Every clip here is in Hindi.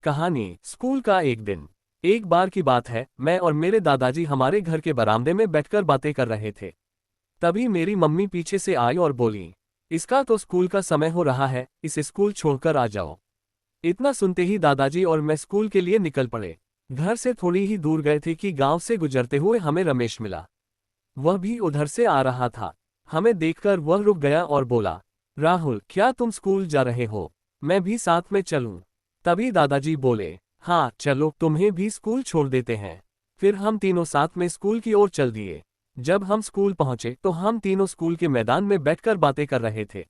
कहानी स्कूल का एक दिन। एक बार की बात है, मैं और मेरे दादाजी हमारे घर के बरामदे में बैठकर बातें कर रहे थे। तभी मेरी मम्मी पीछे से आई और बोली, इसका तो स्कूल का समय हो रहा है, इसे स्कूल छोड़कर आ जाओ। इतना सुनते ही दादाजी और मैं स्कूल के लिए निकल पड़े। घर से थोड़ी ही दूर गए थे कि गांव से गुजरते हुए हमें रमेश मिला। वह भी उधर से आ रहा था। हमें देखकर वह रुक गया और बोला, राहुल, क्या तुम स्कूल जा रहे हो? मैं भी साथ में चलूं? तभी दादाजी बोले, हाँ चलो, तुम्हें भी स्कूल छोड़ देते हैं। फिर हम तीनों साथ में स्कूल की ओर चल दिए। जब हम स्कूल पहुंचे तो हम तीनों स्कूल के मैदान में बैठकर बातें कर रहे थे।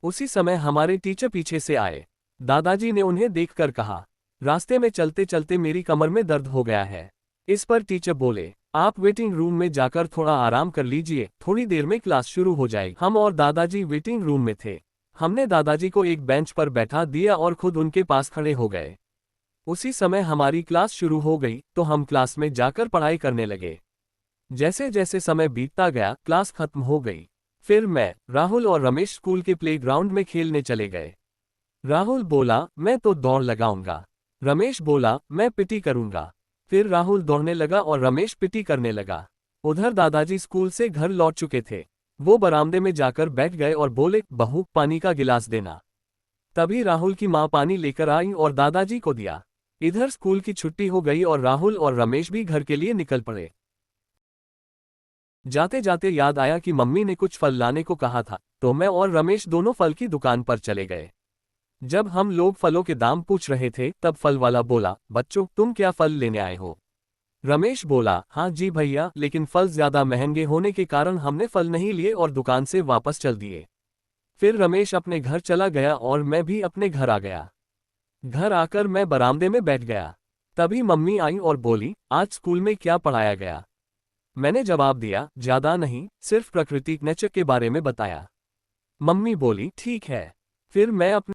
उसी समय हमारे टीचर पीछे से आए। दादाजी ने उन्हें देखकर कहा, रास्ते में चलते चलते मेरी कमर में दर्द हो गया है। इस पर टीचर बोले, आप वेटिंग रूम में जाकर थोड़ा आराम कर लीजिए, थोड़ी देर में क्लास शुरू हो जाएगी। हम और दादाजी वेटिंग रूम में थे। हमने दादाजी को एक बेंच पर बैठा दिया और खुद उनके पास खड़े हो गए। उसी समय हमारी क्लास शुरू हो गई तो हम क्लास में जाकर पढ़ाई करने लगे। जैसे जैसे समय बीतता गया, क्लास खत्म हो गई। फिर मैं, राहुल और रमेश स्कूल के प्लेग्राउंड में खेलने चले गए। राहुल बोला, मैं तो दौड़ लगाऊंगा। रमेश बोला, मैं पिटी करूंगा। फिर राहुल दौड़ने लगा और रमेश पिटी करने लगा। उधर दादाजी स्कूल से घर लौट चुके थे। वो बरामदे में जाकर बैठ गए और बोले, बहू, पानी का गिलास देना। तभी राहुल की माँ पानी लेकर आई और दादाजी को दिया। इधर स्कूल की छुट्टी हो गई और राहुल और रमेश भी घर के लिए निकल पड़े। जाते जाते याद आया कि मम्मी ने कुछ फल लाने को कहा था, तो मैं और रमेश दोनों फल की दुकान पर चले गए। जब हम लोग फलों के दाम पूछ रहे थे तब फल वाला बोला, बच्चों, तुम क्या फल लेने आए हो? रमेश बोला, हाँ जी भैया, लेकिन फल ज्यादा महंगे होने के कारण हमने फल नहीं लिए और दुकान से वापस चल दिए। फिर रमेश अपने घर चला गया और मैं भी अपने घर आ गया। घर आकर मैं बरामदे में बैठ गया। तभी मम्मी आई और बोली, आज स्कूल में क्या पढ़ाया गया? मैंने जवाब दिया, ज्यादा नहीं, सिर्फ प्रकृति नेचर के बारे में बताया। मम्मी बोली, ठीक है। फिर मैं अपने